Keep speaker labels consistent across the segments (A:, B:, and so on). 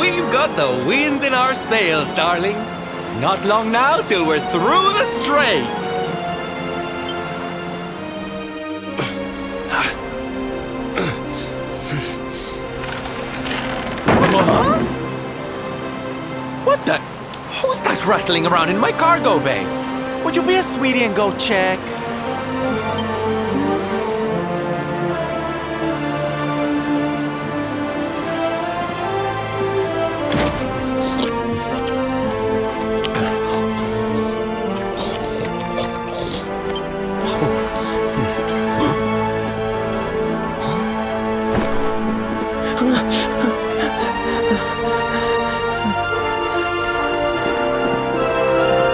A: We've got the wind in our sails, darling. Not long now till we're through the strait. Huh? What the? Who's that rattling around in my cargo bay? Would you be a sweetie and go check?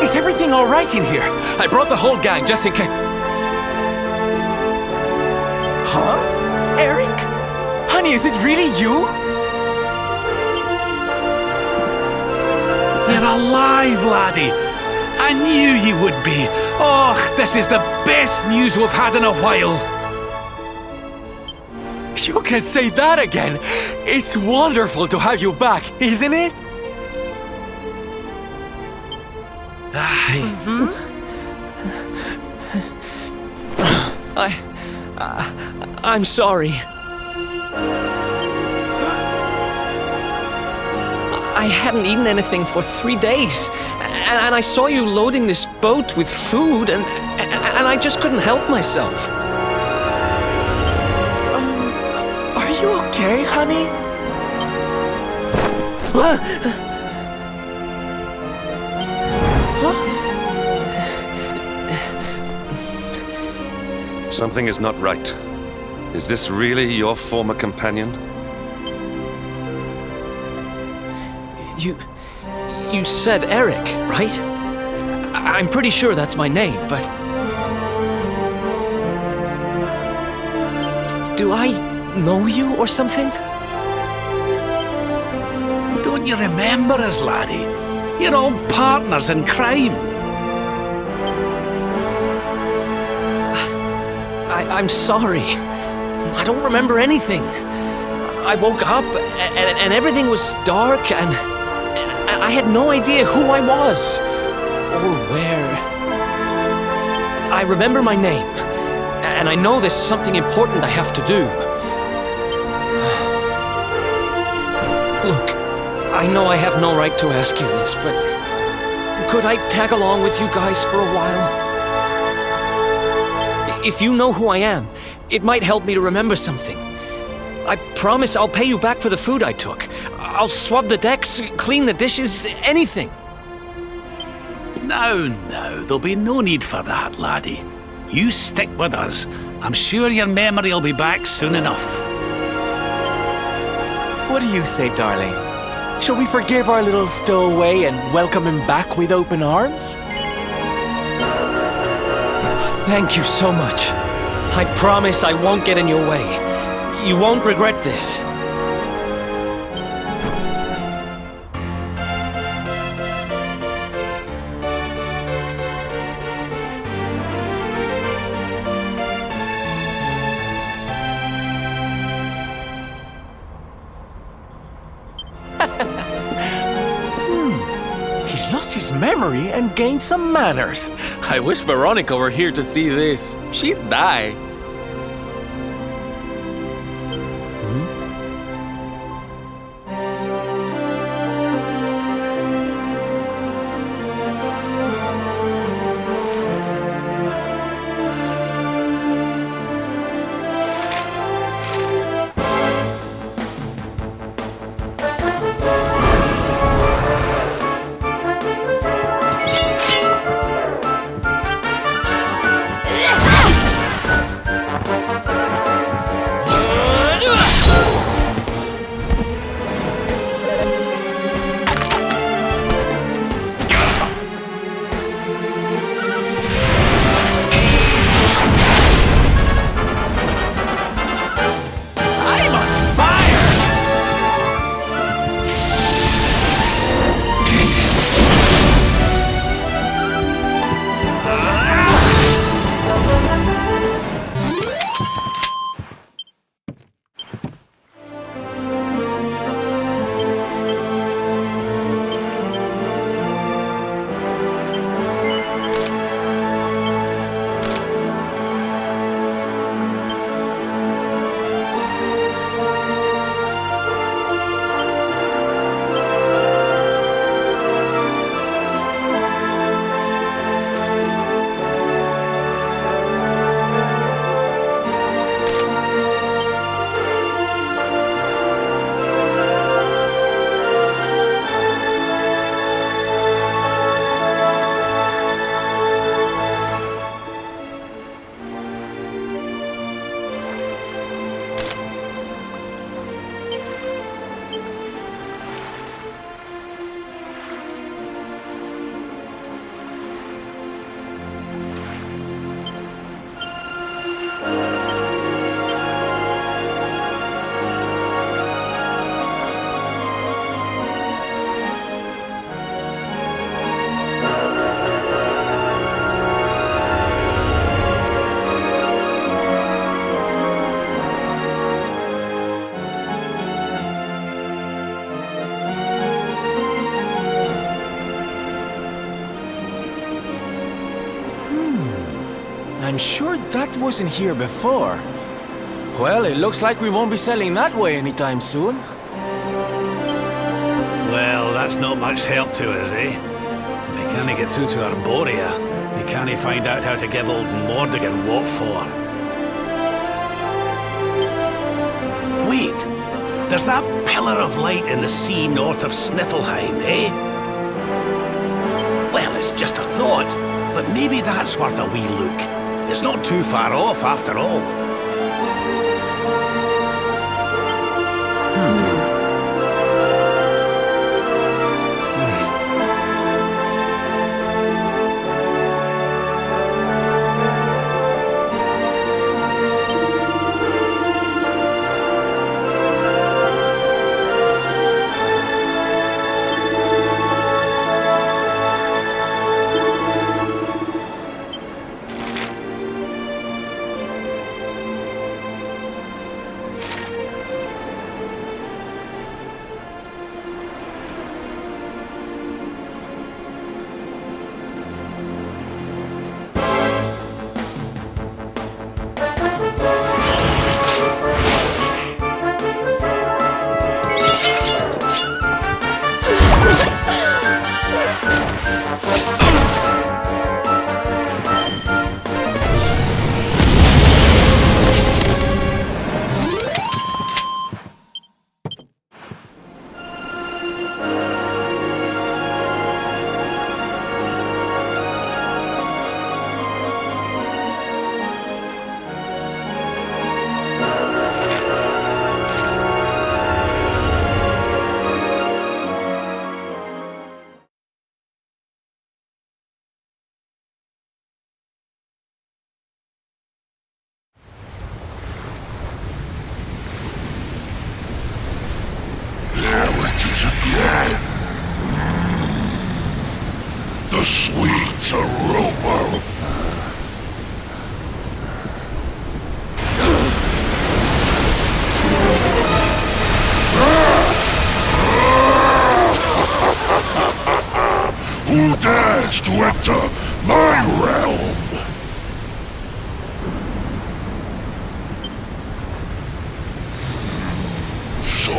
A: Is everything all right in here? I brought the whole gang just in case. Huh? Eric? Honey, is it really you?
B: You're alive, laddie. I knew you would be. Oh, this is the best news we've had in a while.
A: You can say that again. It's wonderful to have you back, isn't it?
C: I'm sorry. I hadn't eaten anything for 3 days, and I saw you loading this boat with food, and I just couldn't help myself.
A: Are you okay, honey?
D: Something is not right. Is this really your former companion?
C: You said Eric, right? I'm pretty sure that's my name, but... Do I know you or something?
B: Don't you remember us, laddie? You're all partners in crime.
C: I'm sorry. I don't remember anything. I woke up and everything was dark and I had no idea who I was or where. I remember my name and I know there's something important I have to do. Look, I know I have no right to ask you this, but could I tag along with you guys for a while? If you know who I am, it might help me to remember something. I promise I'll pay you back for the food I took. I'll swab the decks, clean the dishes, anything.
B: No, there'll be no need for that, laddie. You stick with us. I'm sure your memory will be back soon enough.
A: What do you say, darling? Shall we forgive our little stowaway and welcome him back with open arms?
C: Thank you so much. I promise I won't get in your way. You won't regret this.
A: He's lost his memory and gained some manners. I wish Veronica were here to see this. She'd die. I'm sure that wasn't here before. Well, it looks like we won't be selling that way anytime soon.
B: Well, that's not much help to us, eh? If we can't get through to Arborea, we can't find out how to give old Mordigan what for. Wait! There's that pillar of light in the sea north of Sniflheim, eh? Well, it's just a thought, but maybe that's worth a wee look. It's not too far off, after all.
E: The sweet aroma. Who dares to enter my realm? So,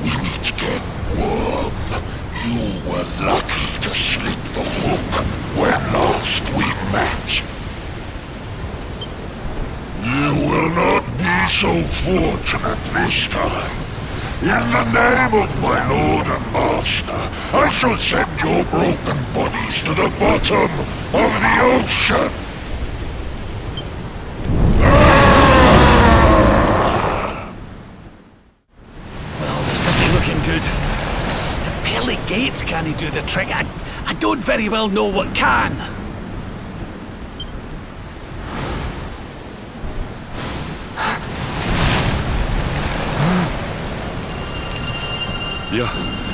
E: we meet again, worm. You were lucky to slip the hook when last we met. You will not be so fortunate this time. In the name of my lord and master, I shall send your broken bodies to the bottom of the ocean.
B: Well, this isn't looking good. If pearly gates can't do the trick, I don't very well know what can.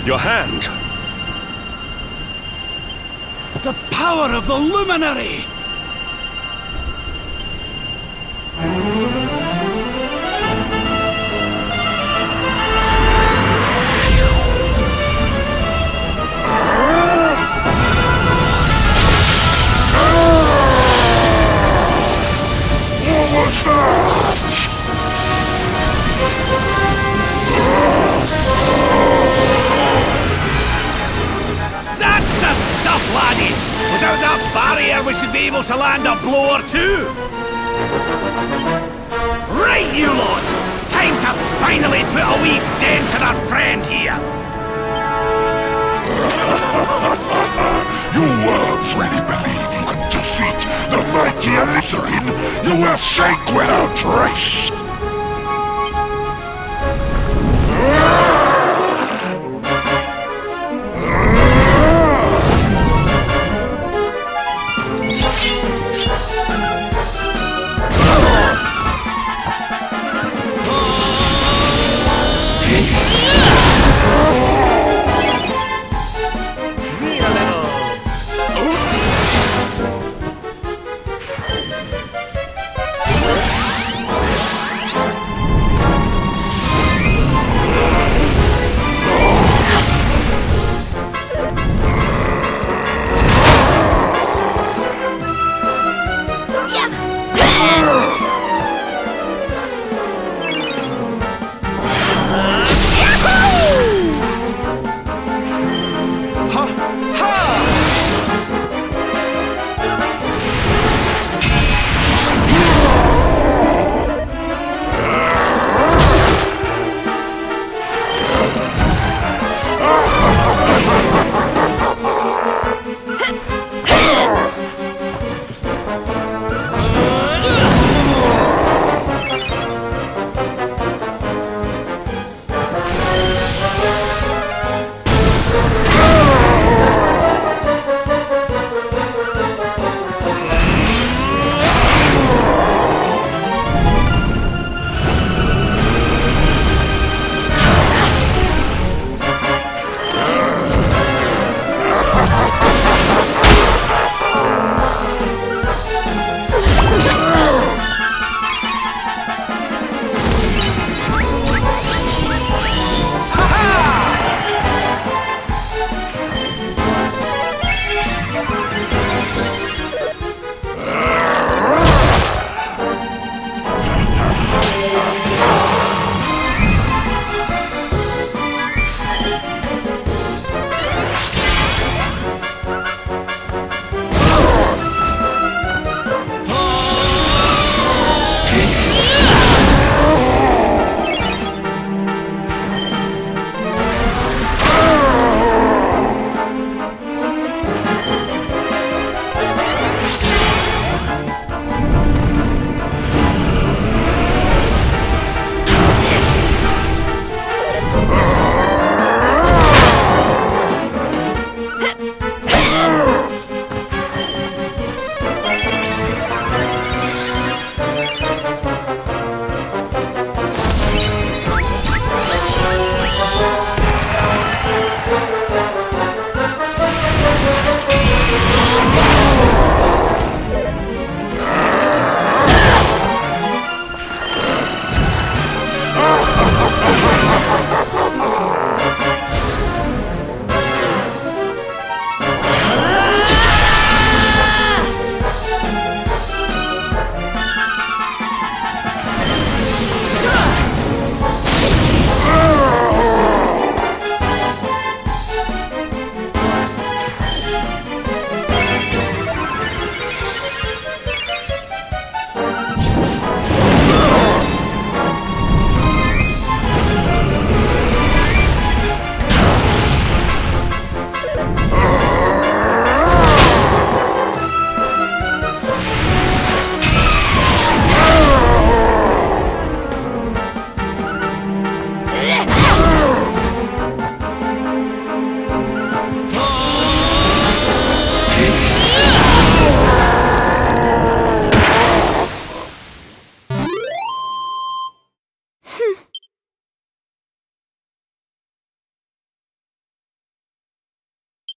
D: Your hand!
B: The power of the Luminary!
E: What was that?
B: That's the stuff, laddie! Without that barrier, we should be able to land a blow or two! Right, you lot! Time to finally put a wee dent in our friend here!
E: You worms really believe you can defeat the mighty Elithrin? You will sink without trace!
F: Yeah!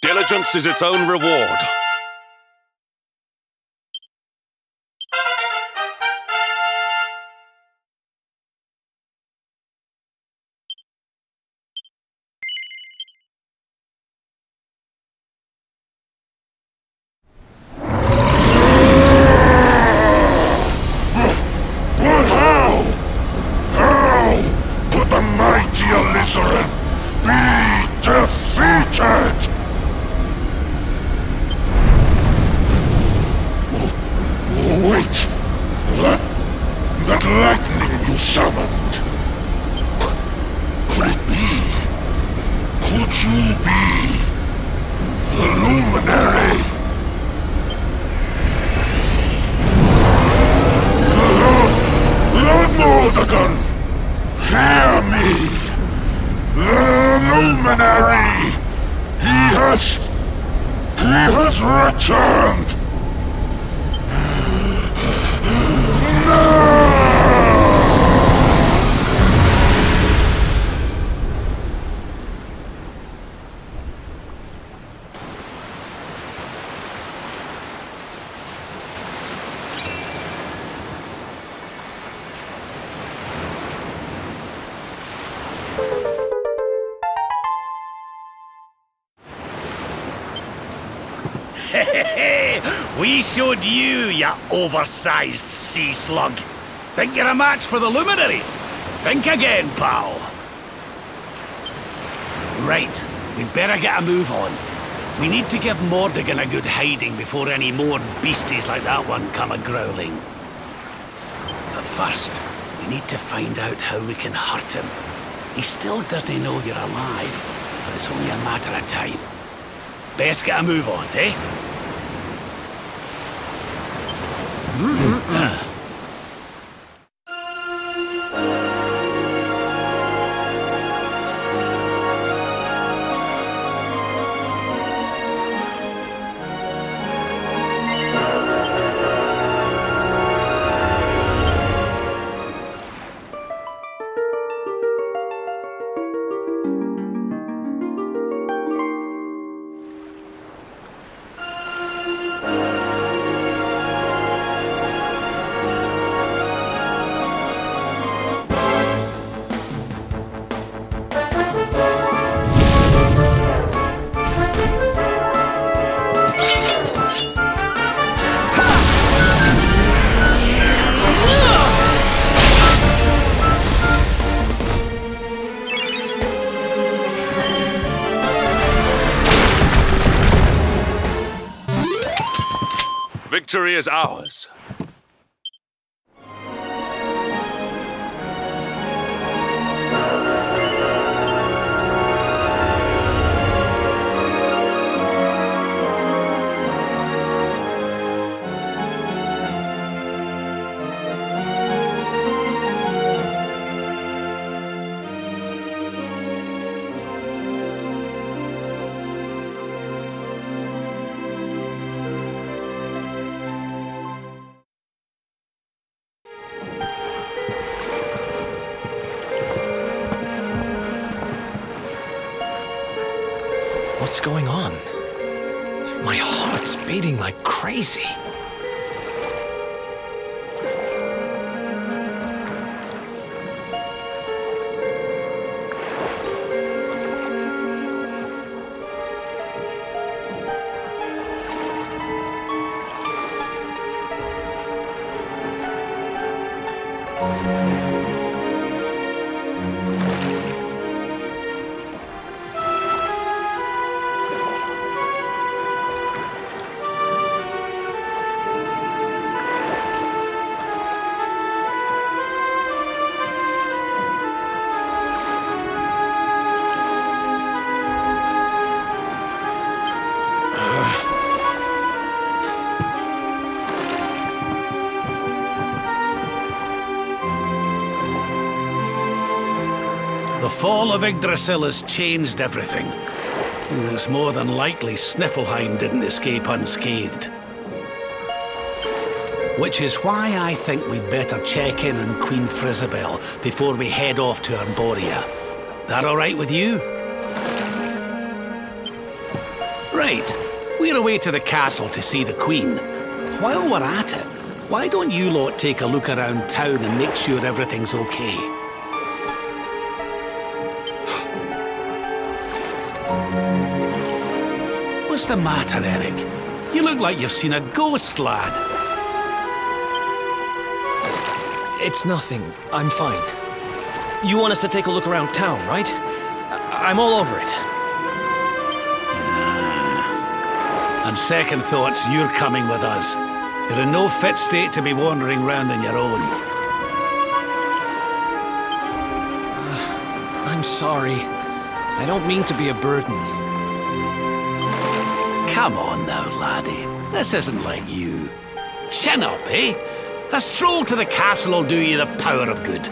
D: Diligence is its own reward.
E: But how? How could the mighty Alizarin be defeated? Oh, wait! That lightning you summoned. Could it be? Could you be the Luminary? Lord Mordegon, hear me! The Luminary! He has returned! No!
B: We showed you, ya oversized sea slug. Think you're a match for the Luminary? Think again, pal. Right, we'd better get a move on. We need to give Mordegon a good hiding before any more beasties like that one come a-growling. But first, we need to find out how we can hurt him. He still doesn't know you're alive, but it's only a matter of time. Best get a move on, eh?
D: Victory is ours.
C: What's going on? My heart's beating like crazy.
B: The fall of Yggdrasil has changed everything. It's more than likely Sniflheim didn't escape unscathed. Which is why I think we'd better check in on Queen Frizabel before we head off to Arborea. That all right with you? Right. We're away to the castle to see the Queen. While we're at it, why don't you lot take a look around town and make sure everything's okay? What's the matter, Eric? You look like you've seen a ghost, lad.
C: It's nothing. I'm fine. You want us to take a look around town, right? I'm all over it.
B: On second thoughts, you're coming with us. You're in no fit state to be wandering round on your own.
C: I'm sorry. I don't mean to be a burden.
B: Come on now, laddie. This isn't like you. Chin up, eh? A stroll to the castle will do you the power of good.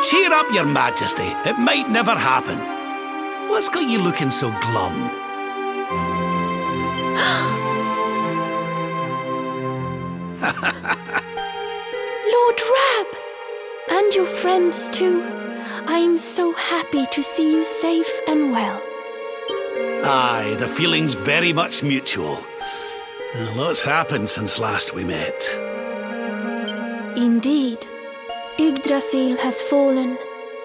B: Cheer up, Your Majesty. It might never happen. What's got you looking so glum?
F: Lord Rab! And your friends too. I am so happy to see you safe and well.
B: Aye, the feeling's very much mutual. A lot's happened since last we met.
F: Indeed. Yggdrasil has fallen.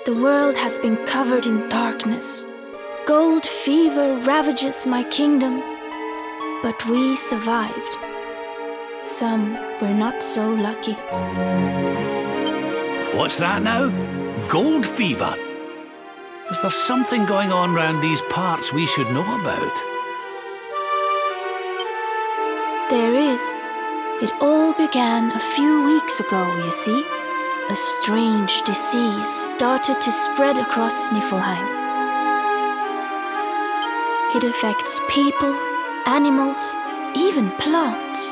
F: The world has been covered in darkness. Gold fever ravages my kingdom. But we survived. Some were not so lucky.
B: What's that now? Gold fever? Is there something going on round these parts we should know about?
F: There is. It all began a few weeks ago, you see. A strange disease started to spread across Sniflheim. It affects people, animals, even plants.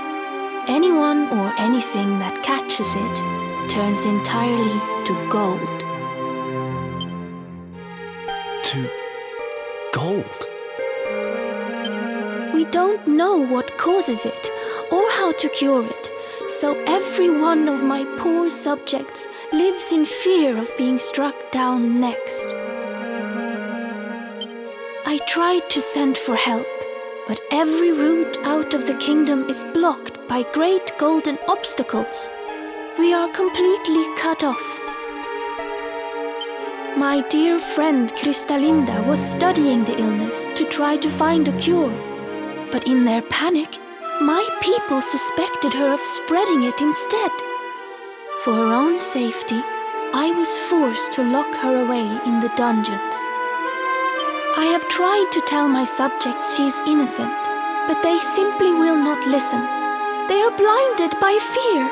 F: Anyone or anything that catches it turns entirely to gold.
C: To gold?
F: We don't know what causes it or how to cure it. So every one of my poor subjects lives in fear of being struck down next. I tried to send for help, but every route out of the kingdom is blocked by great golden obstacles. We are completely cut off. My dear friend Krystalinda was studying the illness to try to find a cure, but in their panic, my people suspected her of spreading it instead. For her own safety, I was forced to lock her away in the dungeons. I have tried to tell my subjects she is innocent, but they simply will not listen. They are blinded by fear.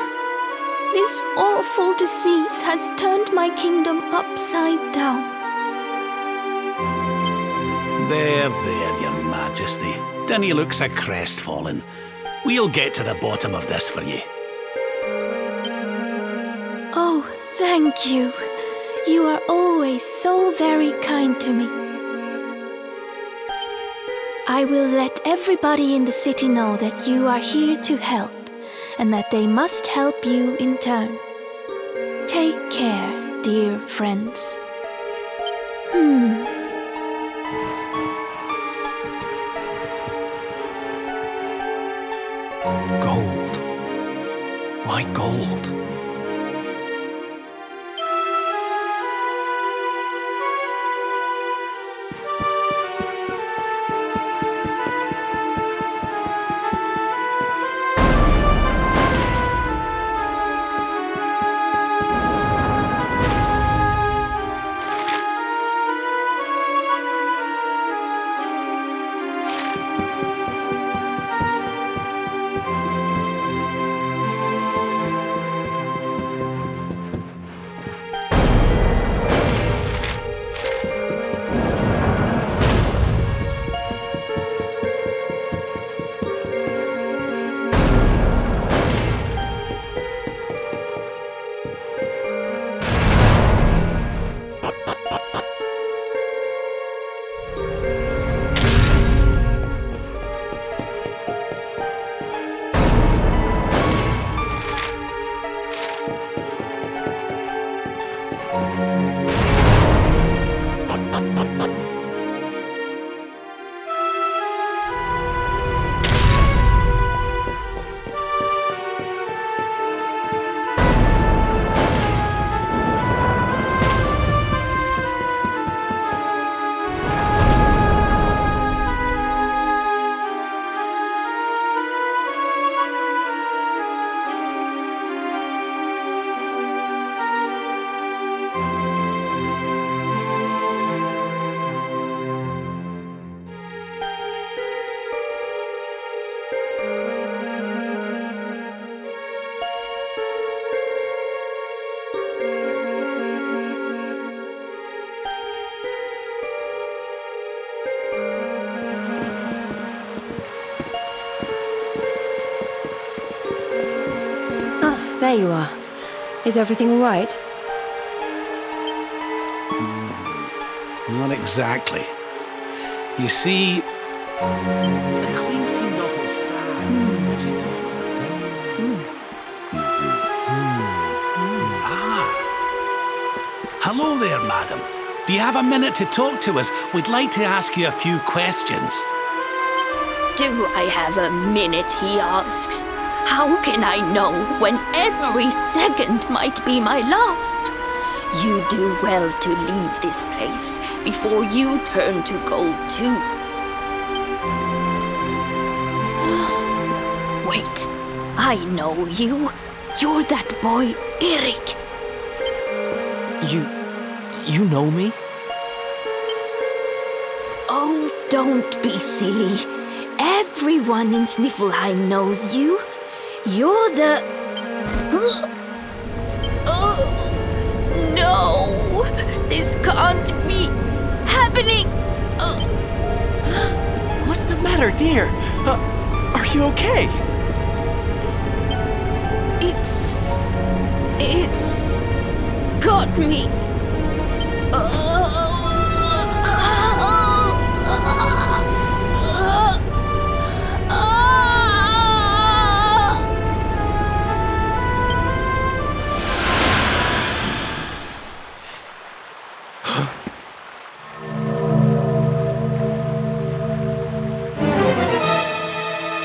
F: This awful disease has turned my kingdom upside down.
B: There, Your Majesty. Dinny looks a crestfallen. We'll get to the bottom of this for you.
F: Oh, thank you. You are always so very kind to me. I will let everybody in the city know that you are here to help, and that they must help you in turn. Take care, dear friends.
C: Gold. My gold.
G: There you are. Is everything all right?
B: Not exactly. You see, the Queen seemed awful sad when she told us of this. Hello there, madam. Do you have a minute to talk to us? We'd like to ask you a few questions.
F: Do I have a minute, he asks. How can I know when every second might be my last? You do well to leave this place before you turn to gold too. Wait, I know you. You're that boy, Erik.
C: You know me?
F: Oh, don't be silly. Everyone in Sniflheim knows you. You're the... No! This can't be happening!
A: What's the matter, dear? Are you okay?
F: It's got me.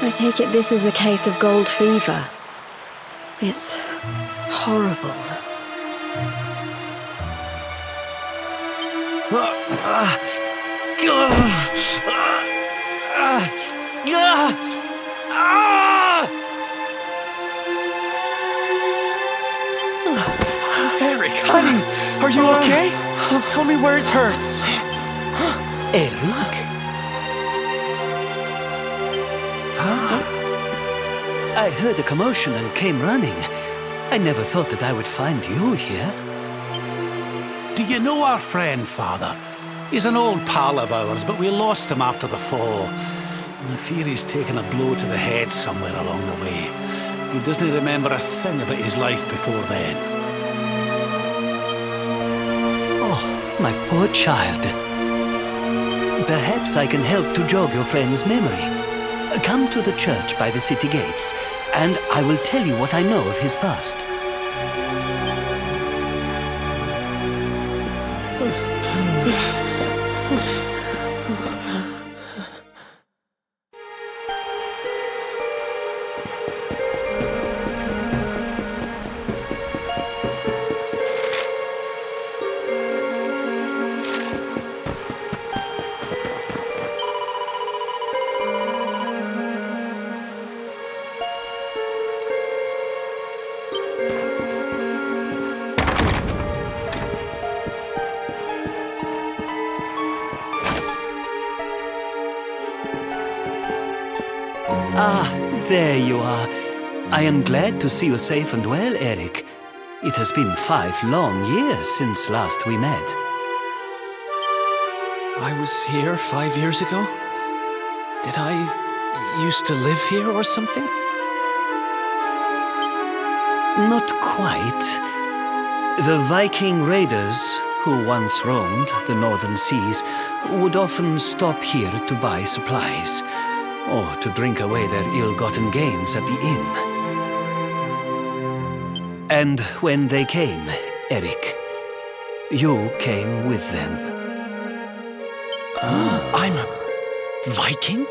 G: I take it this is a case of gold fever. It's horrible.
A: Erik, honey, are you okay? Tell me where it hurts.
B: Erik? I heard a commotion and came running. I never thought that I would find you here. Do you know our friend, Father? He's an old pal of ours, but we lost him after the fall. And I fear he's taken a blow to the head somewhere along the way. He doesn't remember a thing about his life before then. Oh, my poor child. Perhaps I can help to jog your friend's memory. Come to the church by the city gates, and I will tell you what I know of his past. Ah, there you are. I am glad to see you safe and well, Erik. It has been 5 long years since last we met.
C: I was here 5 years ago? Did I used to live here or something?
B: Not quite. The Viking raiders, who once roamed the northern seas, would often stop here to buy supplies, or to drink away their ill-gotten gains at the inn. And when they came, Erik, you came with them.
C: I'm a Viking?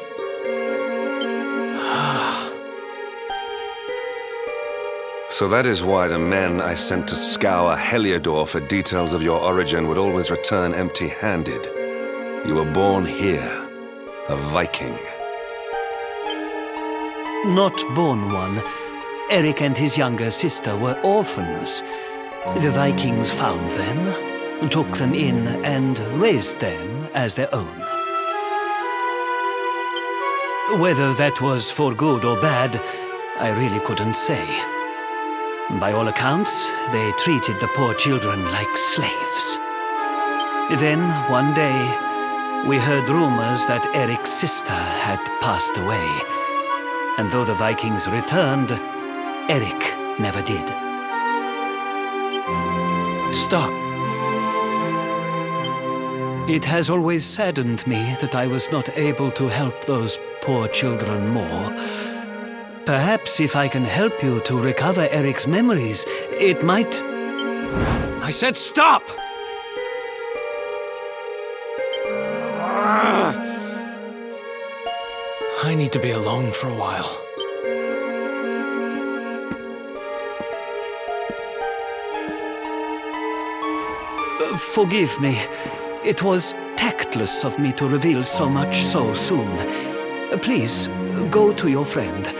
D: So that is why the men I sent to scour Heliodor for details of your origin would always return empty-handed. You were born here, a Viking.
B: Not born one. Erik and his younger sister were orphans. The Vikings found them, took them in, and raised them as their own. Whether that was for good or bad, I really couldn't say. By all accounts, they treated the poor children like slaves. Then, one day, we heard rumors that Erik's sister had passed away. And though the Vikings returned, Erik never did.
C: stop.
B: It has always saddened me that I was not able to help those poor children more. Perhaps if I can help you to recover Eric's memories, it might...
C: I said stop! I need to be alone for a while.
B: Forgive me. It was tactless of me to reveal so much so soon. Please, go to your friend.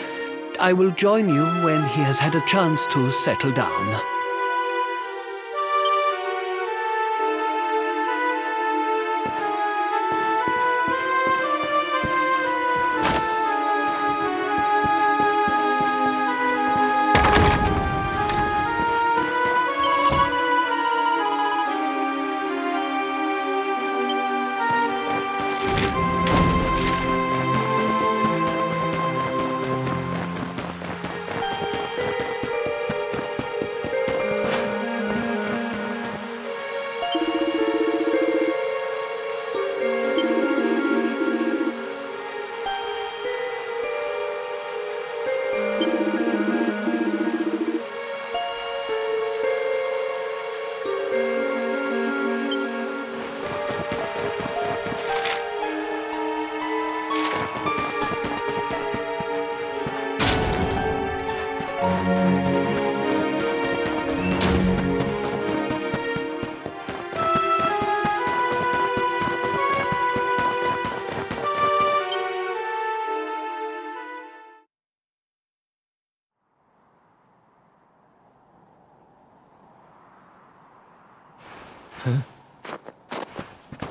B: I will join you when he has had a chance to settle down.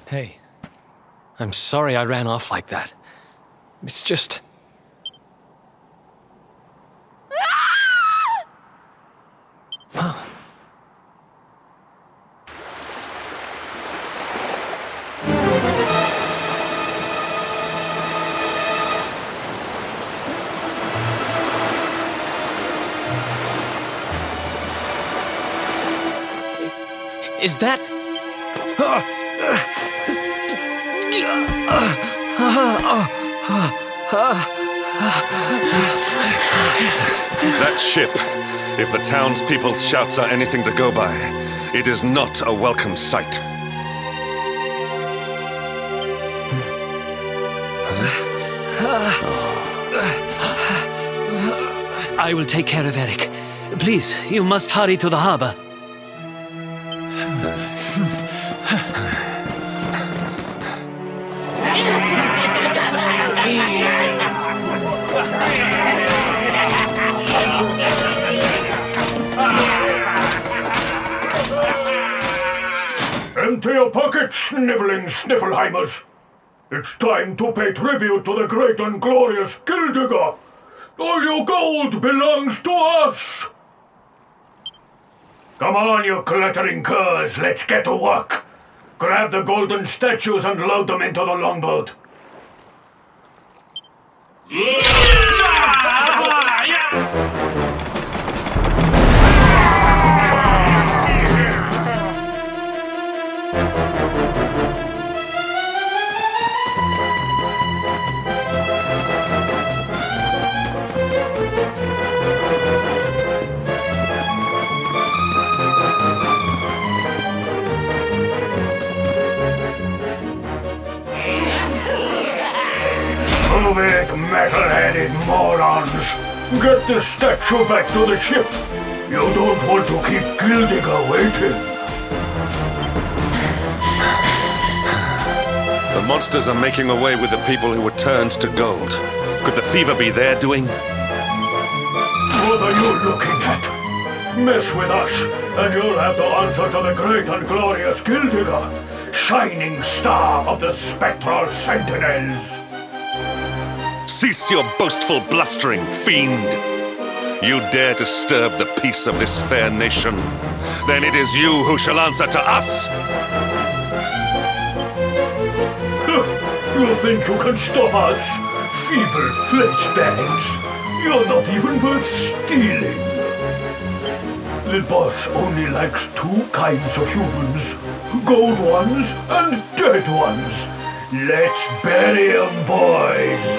C: Hey, I'm sorry I ran off like that. It's just... Is that...
D: That ship, if the townspeople's shouts are anything to go by, it is not a welcome sight.
B: I will take care of Eric. Please, you must hurry to the harbor.
E: Empty your pockets, sniveling Sniflheimers. It's time to pay tribute to the great and glorious Gilded. All your gold belongs to us! Come on, you glittering curs, let's get to work. Grab the golden statues and load them into the longboat. Move it, metal-headed morons! Get the statue back to the ship! You don't want to keep Gyldenhal waiting!
D: The monsters are making away with the people who were turned to gold. Could the fever be their doing?
E: What are you looking at? Mess with us, and you'll have the answer to the great and glorious Gyldenhal, shining star of the spectral sentinels!
D: Cease your boastful blustering, fiend! You dare disturb the peace of this fair nation, then it is you who shall answer to us!
E: You think you can stop us? Feeble flesh bags! You're not even worth stealing!
H: The boss only likes two kinds of humans. Gold ones and dead ones. Let's bury 'em, boys.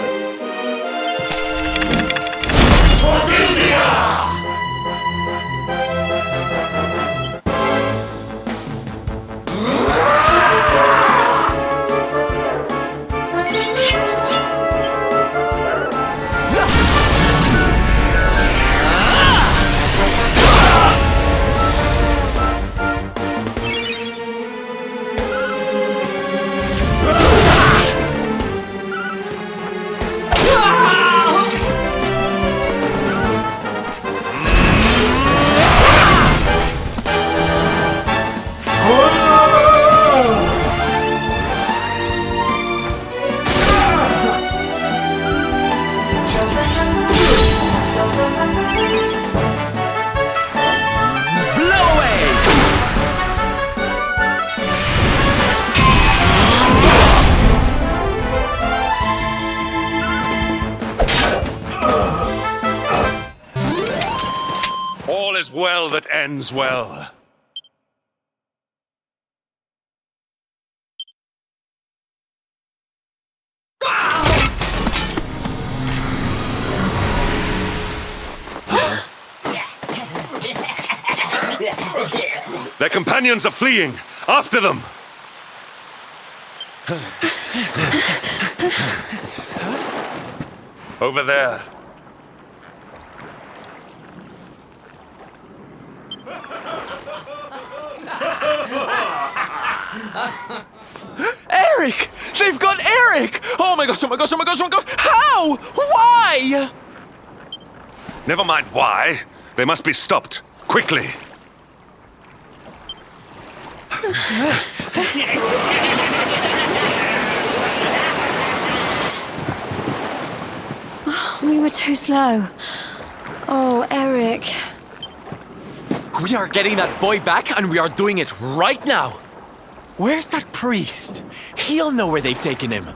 D: All is well that ends well. Their companions are fleeing! After them! Over there.
A: Eric! They've got Eric! Oh my gosh, oh my gosh, oh my gosh, oh my gosh! How? Why?
D: Never mind why. They must be stopped. Quickly.
G: We were too slow. Oh, Eric.
A: We are getting that boy back, and we are doing it right now. Where's that priest? He'll know where they've taken him.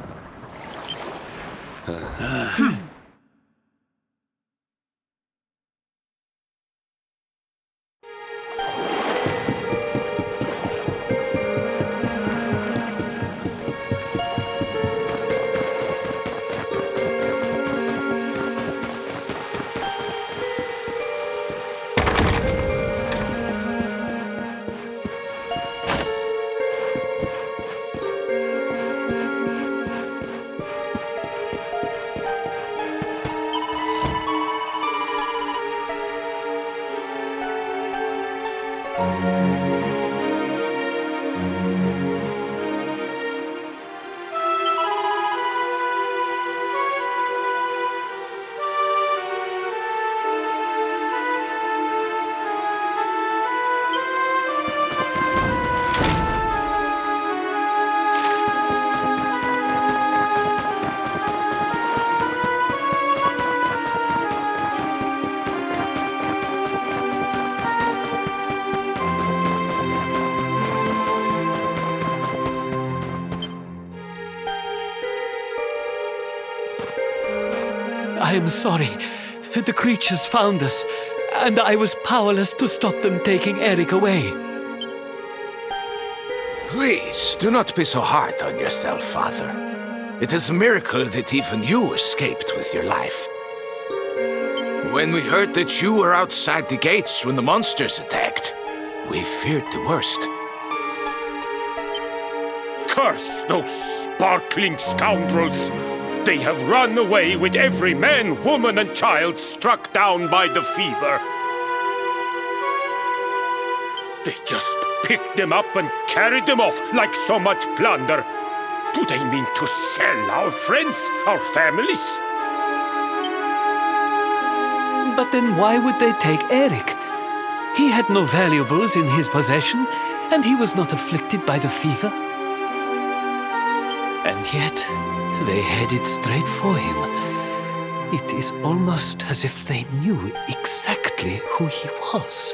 I: I am sorry. The creatures found us, and I was powerless to stop them taking Eric away.
B: Please, do not be so hard on yourself, Father. It is a miracle that even you escaped with your life. When we heard that you were outside the gates when the monsters attacked, we feared the worst.
J: Curse those sparkling scoundrels! They have run away with every man, woman, and child struck down by the fever. They just picked them up and carried them off like so much plunder. Do they mean to sell our friends, our families?
I: But then why would they take Eric? He had no valuables in his possession, and he was not afflicted by the fever. And yet, they headed straight for him. It is almost as if they knew exactly who he was.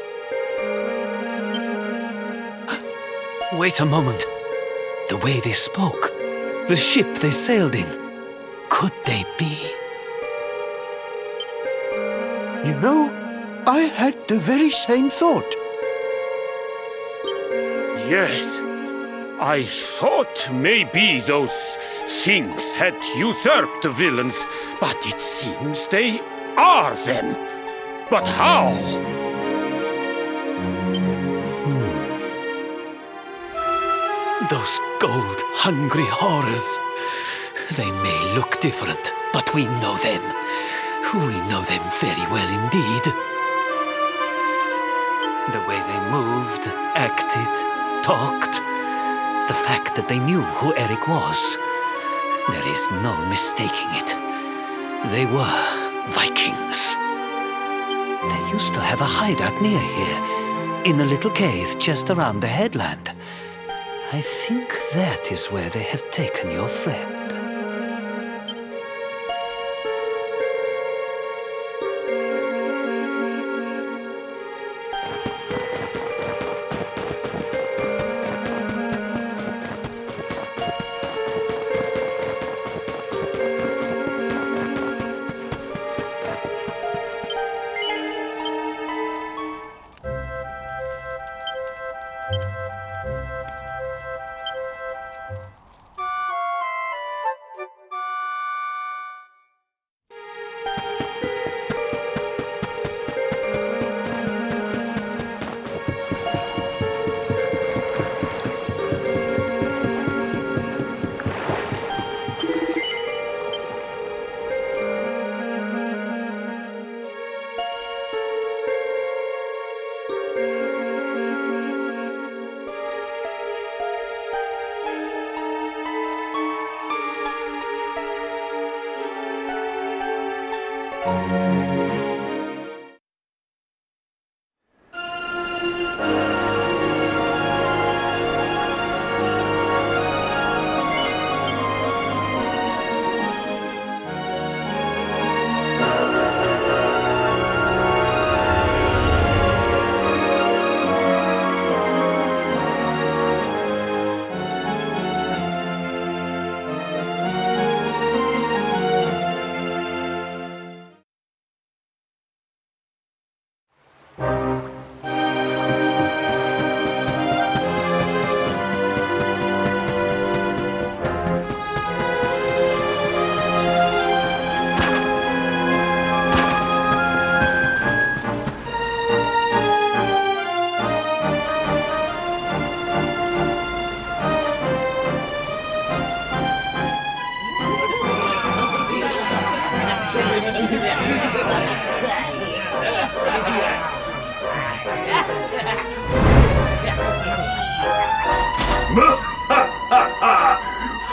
I: Wait a moment. The way they spoke, the ship they sailed in, could they be?
A: You know,
E: I had the very same thought.
J: Yes. I thought maybe those things had usurped the villains, but it seems they are them. But how?
I: Those gold-hungry horrors. They may look different, but we know them. We know them very well indeed. The way they moved, acted, talked. The fact that they knew who Eric was. There is no mistaking it. They were Vikings. They used to have a hideout near here, in a little cave just around the headland. I think that is where they have taken your friend.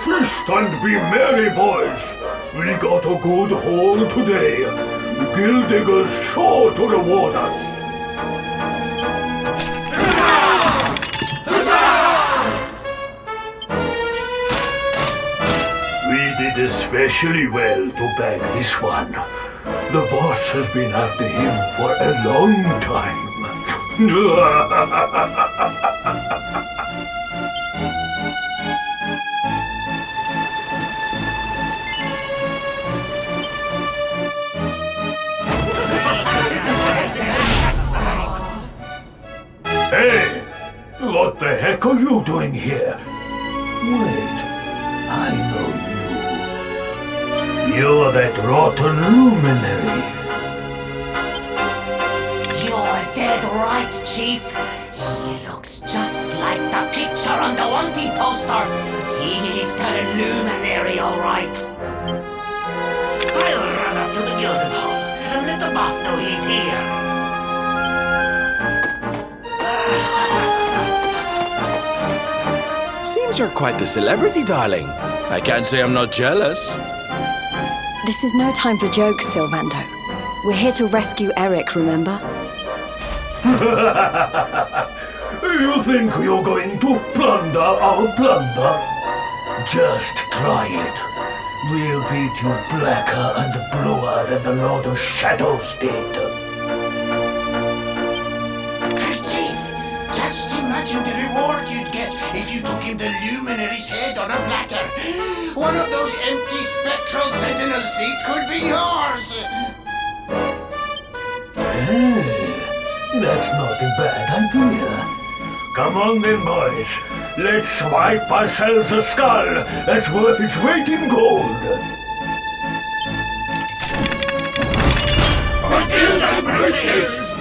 H: Feast and be merry, boys. We got a good haul today. Gildigger's sure to reward us. We did especially well to bag this one. The boss has been after him for a long time. Hey! What the heck are you doing here? Wait, I know you. You're that rotten luminary.
K: You're dead right, Chief. He looks just like the picture on the wanted poster. He's the luminary, all right. I'll run up to the Gyldenhal and let the boss know he's here.
A: Seems you're quite the celebrity, darling. I can't say I'm not jealous.
G: This is no time for jokes, Sylvando. We're here to rescue Eric, remember?
H: You think you're going to plunder our plunder? Just try it. We'll beat you blacker and bluer than the Lord of Shadows did.
K: Imagine the reward you'd get if you took him the luminary's head on a platter. One of those empty spectral sentinel seats could be yours.
H: Hey, That's not a bad idea. Come on then, boys. Let's swipe ourselves a skull that's worth its weight in gold.
E: The Gilded Bruises!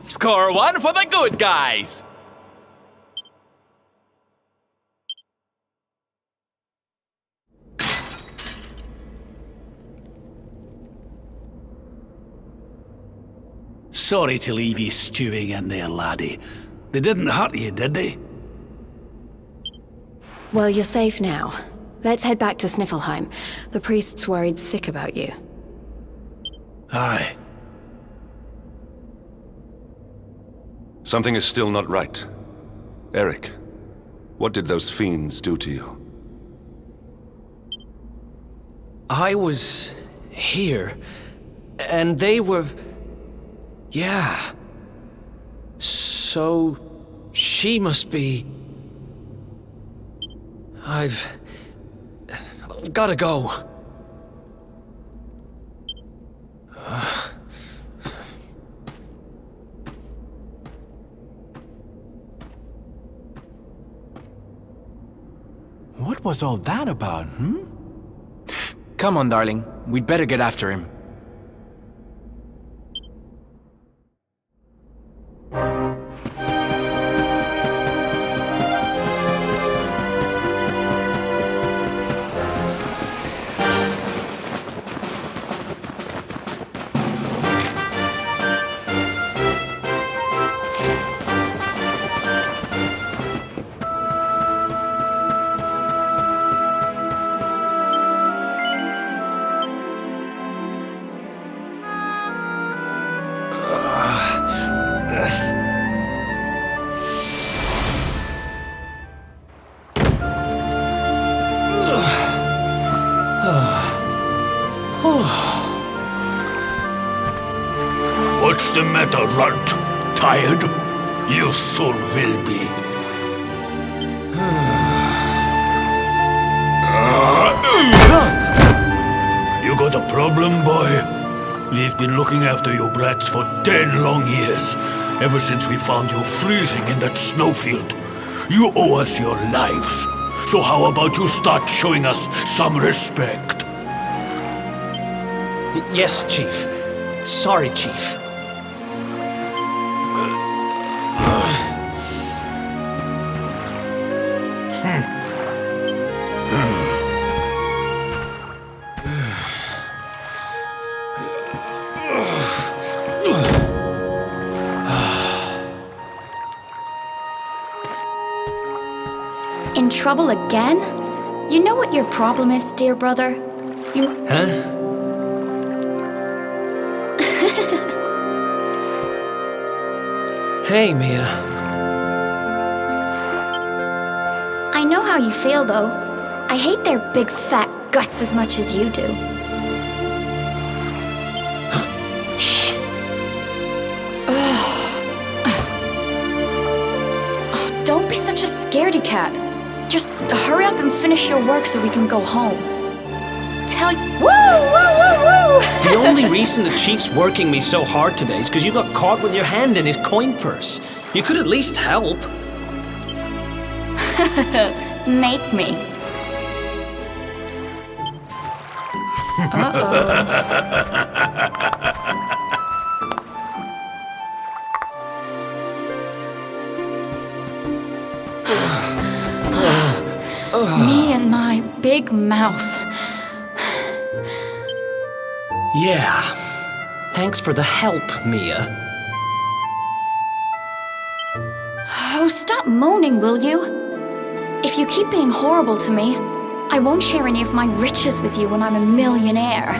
A: Score one for the good guys!
B: Sorry to leave you stewing in there, laddie. They didn't hurt you, did they?
G: Well, you're safe now. Let's head back to Sniflheim. The priest's worried sick about you.
B: Aye.
D: Something is still not right. Eric, what did those fiends do to you?
C: I was here, and they were... Yeah. So, she must be... I've gotta go.
A: What was all that about, Come on, darling. We'd better get after him.
H: What's the matter, runt? Tired? You soon will be. You got a problem, boy? We've been looking after you brats for 10 long years, ever since we found you freezing in that snowfield. You owe us your lives, so how about you start showing us some respect?
C: Yes, Chief. Sorry, Chief.
F: In trouble again? You know what your problem is, dear brother?
C: Huh? Hey, Mia.
F: I know how you feel, though. I hate their big fat guts as much as you do. Shh. Don't be such a scaredy cat. Just hurry up and finish your work so we can go home. Woo! Woo! Woo! Woo!
C: The only reason the Chief's working me so hard today is because you got caught with your hand in his coin purse. You could at least help.
F: Make me. Me and my big mouth.
C: Yeah. Thanks for the help, Mia.
F: Oh, stop moaning, will you? If you keep being horrible to me, I won't share any of my riches with you when I'm a millionaire.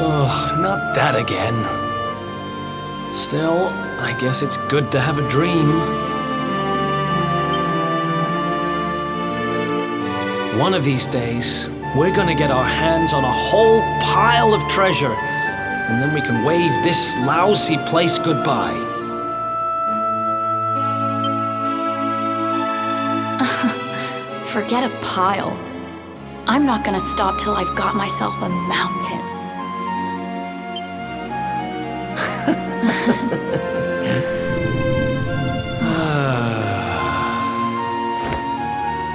C: Ugh, not that again. Still, I guess it's good to have a dream. One of these days, we're gonna get our hands on a whole pile of treasure, and then we can wave this lousy place goodbye.
F: Forget a pile. I'm not gonna stop till I've got myself a mountain.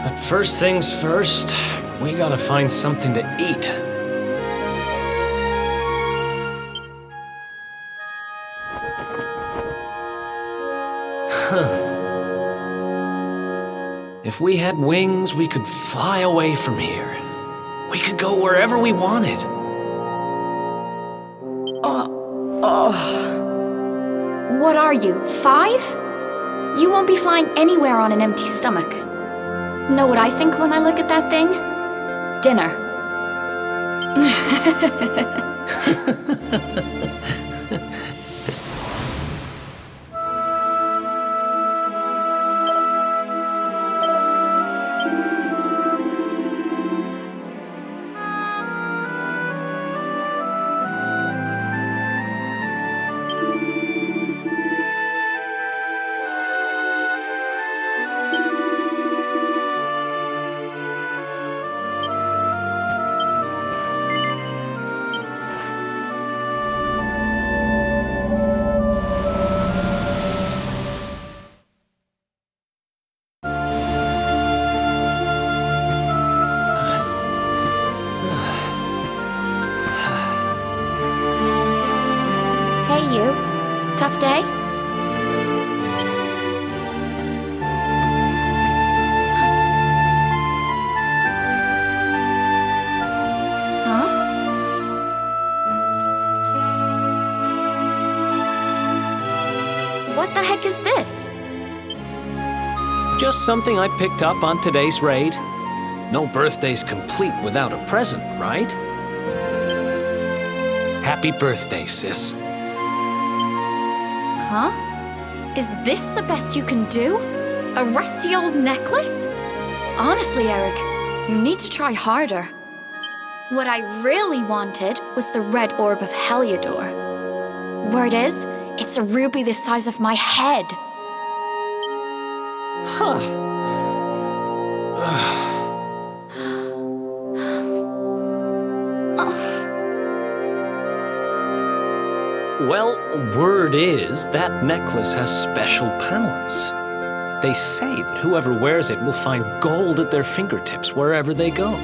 C: But first things first, we gotta find something to eat. If we had wings, we could fly away from here. We could go wherever we wanted.
F: What are you, 5? You won't be flying anywhere on an empty stomach. Know what I think when I look at that thing? Dinner. Hey, you. Tough day? Huh? What the heck is this?
C: Just something I picked up on today's raid. No birthday's complete without a present, right? Happy birthday, sis.
F: Huh? Is this the best you can do? A rusty old necklace? Honestly, Eric, you need to try harder. What I really wanted was the red orb of Heliodor. Word is, it's a ruby the size of my head.
C: Huh. Well, word is that necklace has special powers. They say that whoever wears it will find gold at their fingertips wherever they go.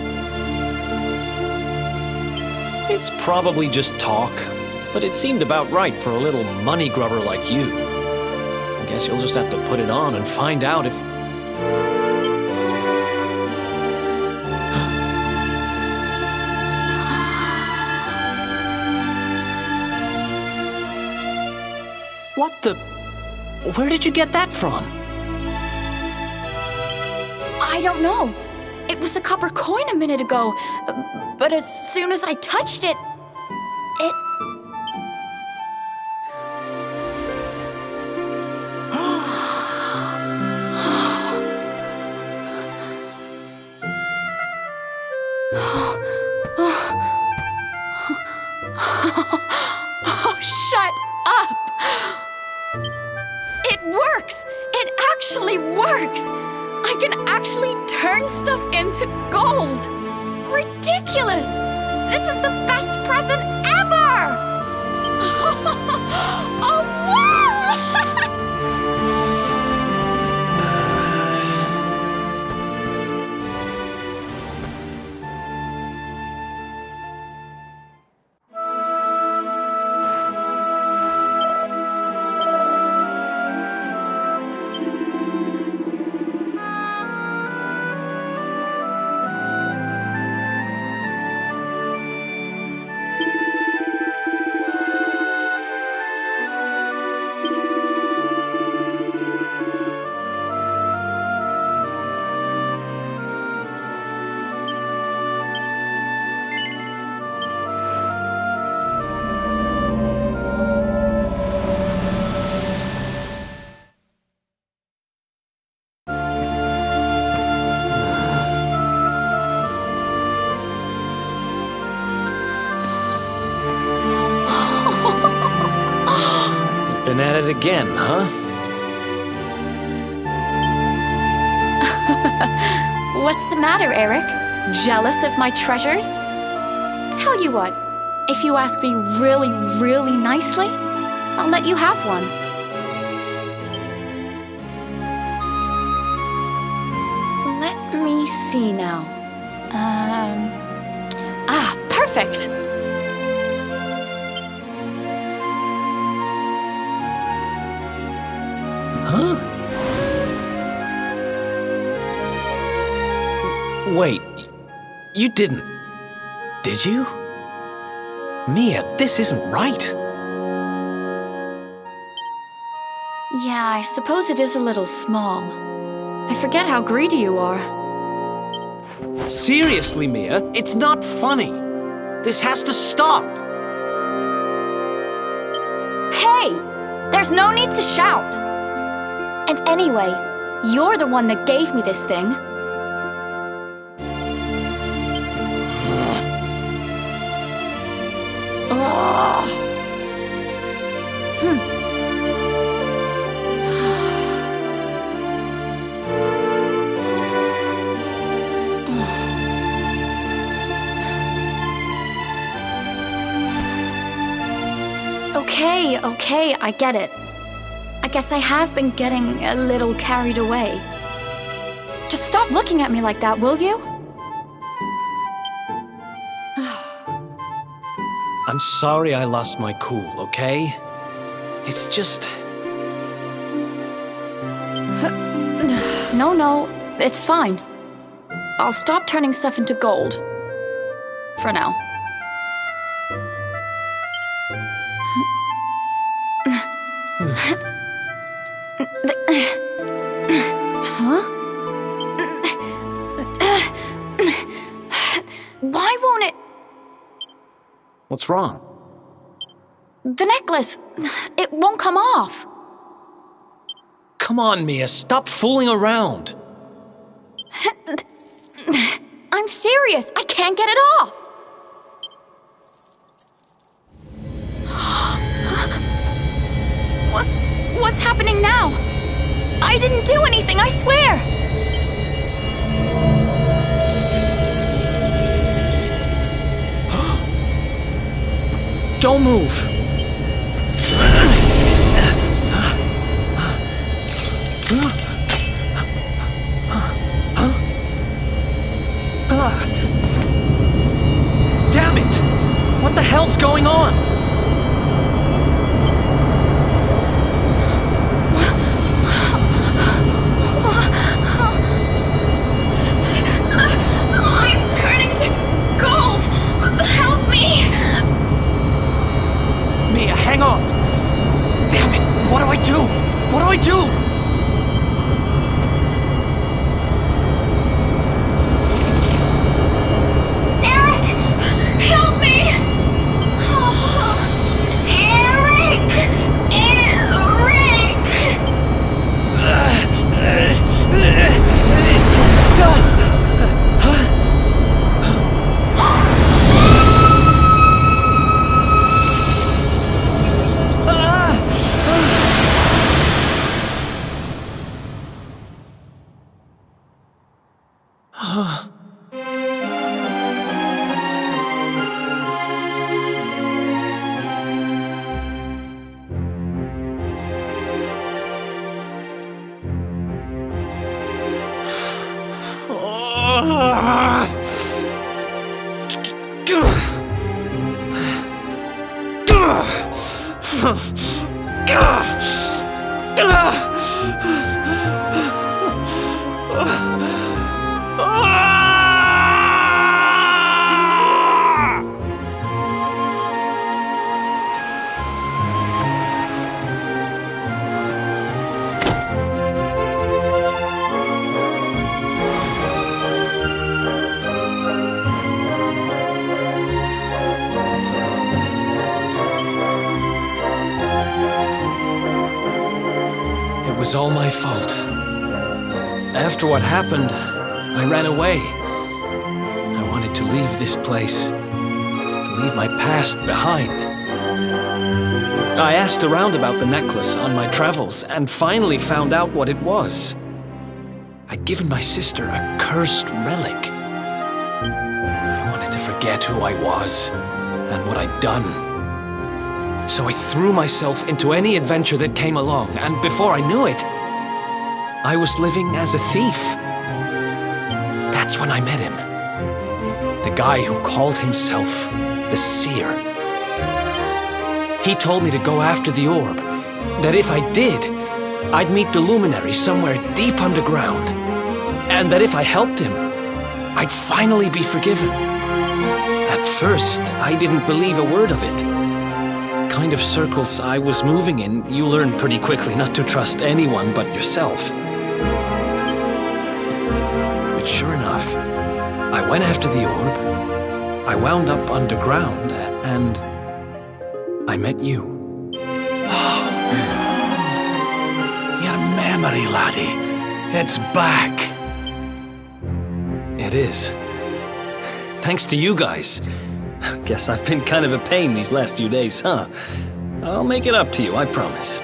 C: It's probably just talk, but it seemed about right for a little money grubber like you. I guess you'll just have to put it on and find out if... What the... Where did you get that from?
F: I don't know. It was a copper coin a minute ago, but as soon as I touched it, it... Oh, shut up! It works! It actually works! I can actually turn stuff into gold! Ridiculous! This is the best present ever! Oh, wow!
C: Been at it again, huh?
F: What's the matter, Eric? Jealous of my treasures? Tell you what, if you ask me really, really nicely, I'll let you have one. Let me see now. Perfect!
C: Huh? Wait, you didn't, did you? Mia, this isn't right.
F: Yeah, I suppose it is a little small. I forget how greedy you are.
C: Seriously, Mia, it's not funny. This has to stop.
F: Hey! There's no need to shout. And anyway, you're the one that gave me this thing. Okay, I get it. I guess I have been getting a little carried away. Just stop looking at me like that, will you?
C: I'm sorry I lost my cool, okay? It's just...
F: No, it's fine. I'll stop turning stuff into gold. For now. Huh? Why won't it...
C: What's wrong?
F: The necklace, it won't come off.
C: Come on, Mia, stop fooling around.
F: I'm serious, I can't get it off. What's happening now? I didn't do anything, I swear!
C: Don't move! Damn it! What the hell's going on?
F: I'm turning to gold! Help me!
C: Mia, hang on! Damn it! What do I do? What do I do?
F: Eric! Help me! Eric!
C: It was all my fault. After what happened, I ran away. I wanted to leave this place, to leave my past behind. I asked around about the necklace on my travels and finally found out what it was. I'd given my sister a cursed relic. I wanted to forget who I was and what I'd done. So I threw myself into any adventure that came along, and before I knew it, I was living as a thief. That's when I met him. The guy who called himself the Seer. He told me to go after the orb, that if I did, I'd meet the luminary somewhere deep underground, and that if I helped him, I'd finally be forgiven. At first, I didn't believe a word of it. Kind of circles I was moving in, you learn pretty quickly not to trust anyone but yourself. But sure enough, I went after the orb, I wound up underground, and I met you.
B: Your memory, laddie. It's back.
C: It is. Thanks to you guys. Guess I've been kind of a pain these last few days, huh? I'll make it up to you, I promise.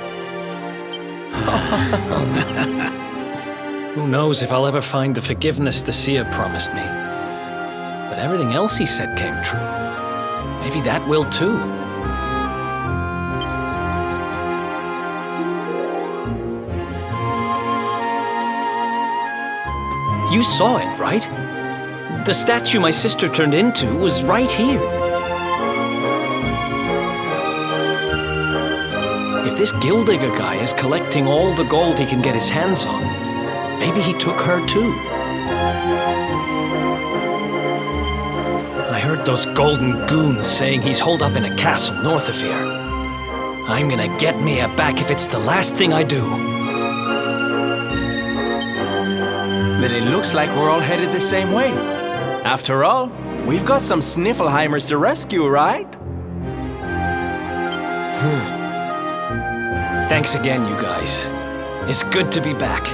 C: Who knows if I'll ever find the forgiveness the Seer promised me. But everything else he said came true. Maybe that will too. You saw it, right? The statue my sister turned into was right here. If this Gilded guy is collecting all the gold he can get his hands on, maybe he took her too. I heard those golden goons saying he's holed up in a castle north of here. I'm gonna get Mia back if it's the last thing I do.
A: Then it looks like we're all headed the same way. After all, we've got some Sniflheimers to rescue, right?
C: Thanks again, you guys. It's good to be back.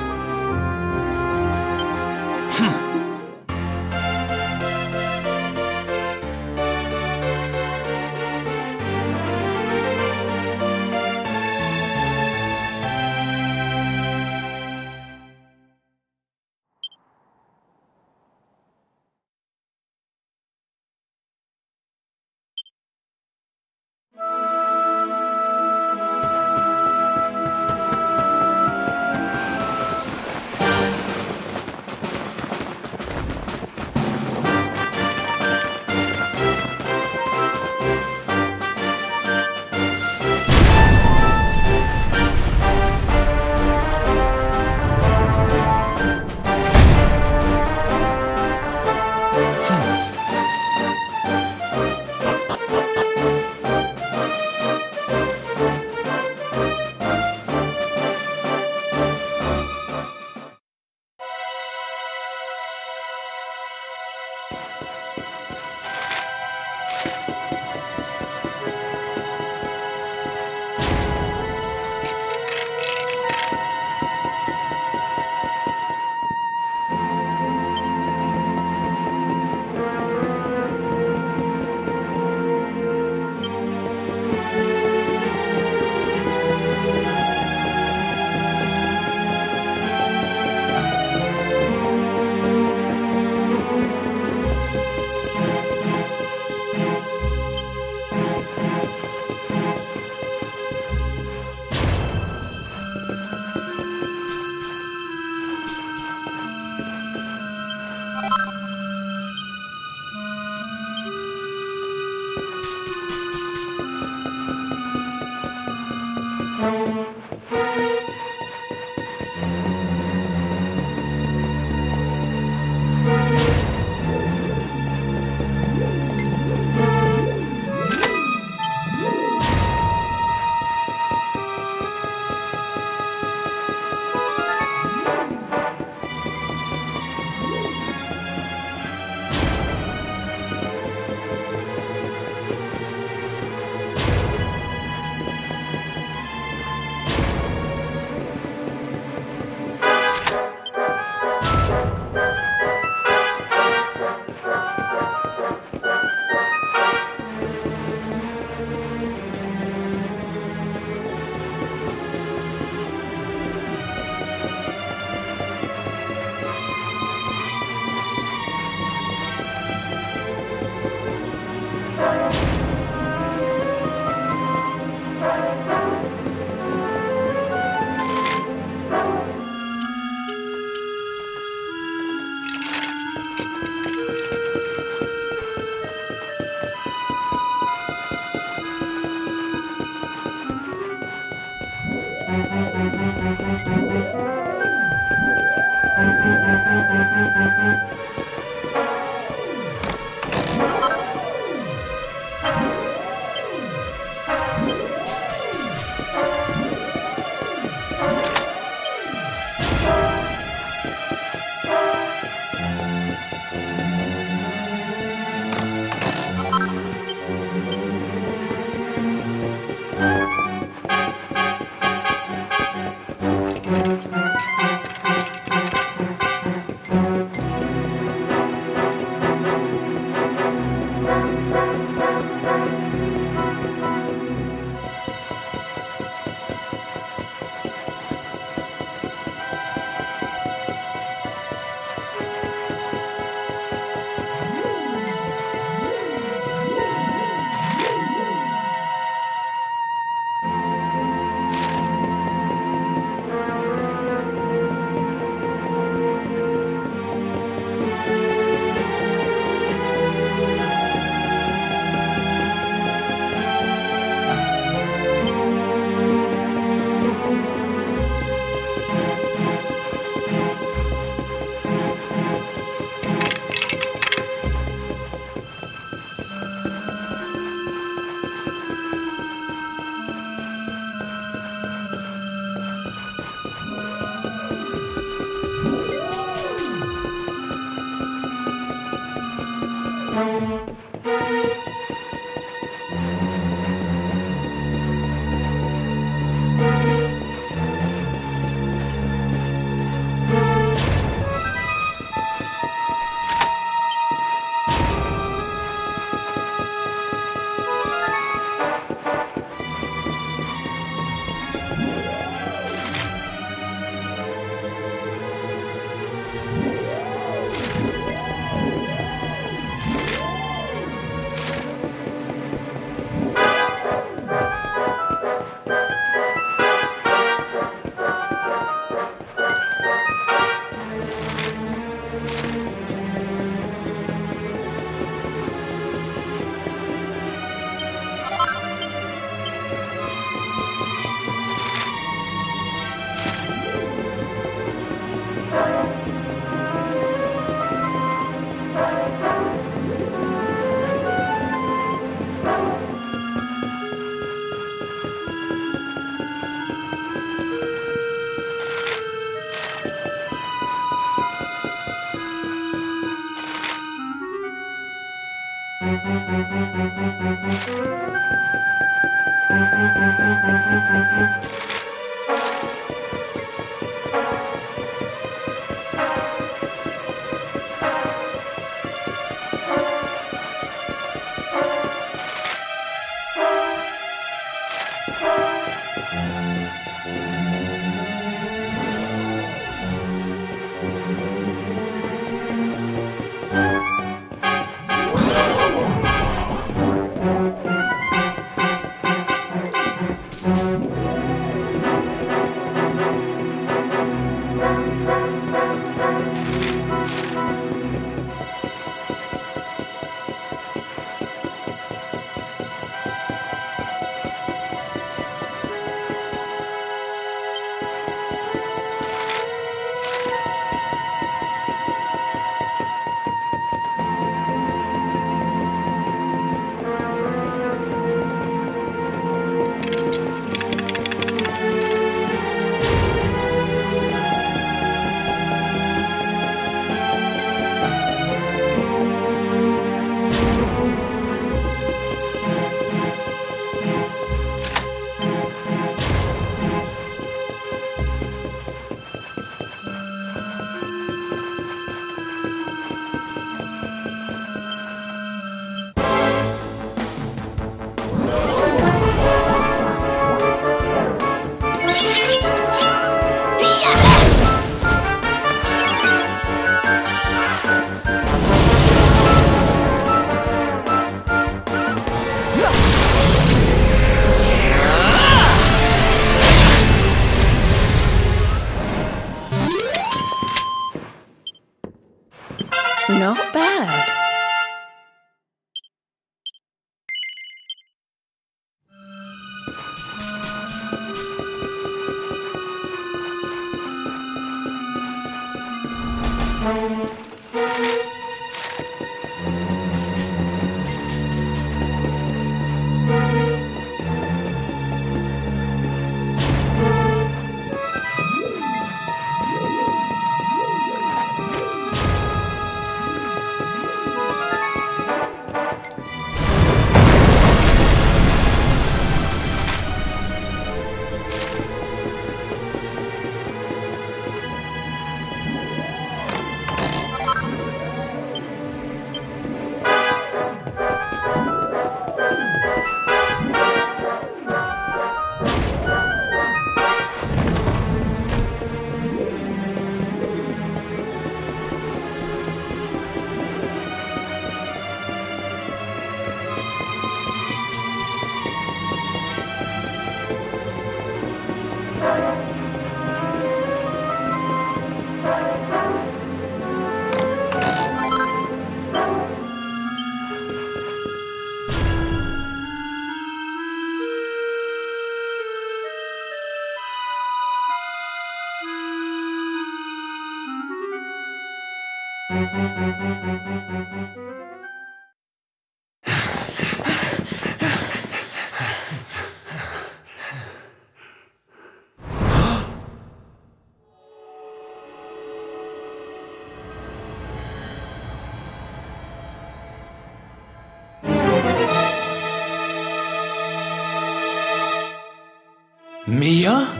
C: Mia?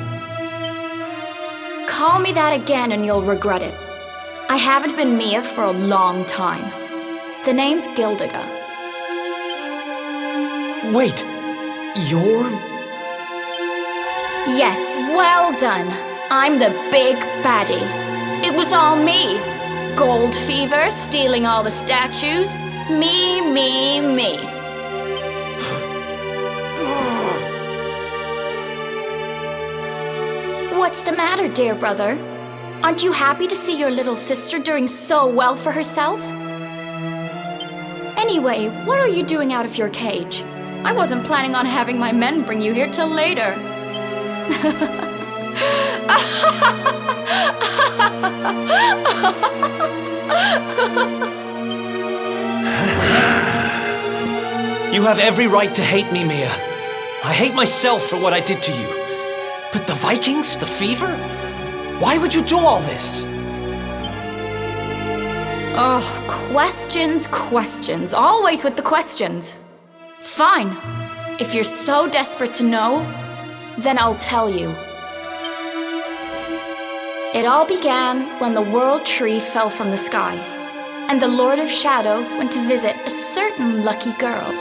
L: Call me that again and you'll regret it. I haven't been Mia for a long time. The name's Gilded.
C: Wait, you're...
L: Yes, well done. I'm the big baddie. It was all me. Gold fever, stealing all the statues. Me. What's the matter, dear brother? Aren't you happy to see your little sister doing so well for herself? Anyway, what are you doing out of your cage? I wasn't planning on having my men bring you here till later.
C: You have every right to hate me, Mia. I hate myself for what I did to you. But the Vikings, the fever? Why would you do all this?
L: Oh, questions. Always with the questions. Fine. If you're so desperate to know, then I'll tell you. It all began when the World Tree fell from the sky, and the Lord of Shadows went to visit a certain lucky girl.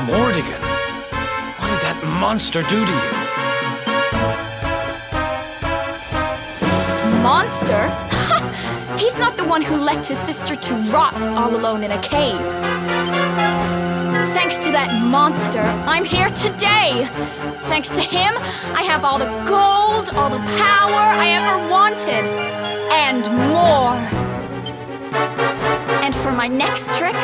C: Mordigan, what did that monster do to you?
L: Monster? He's not the one who left his sister to rot all alone in a cave. Thanks to that monster, I'm here today. Thanks to him, I have all the gold, all the power I ever wanted, and more. And for my next trick,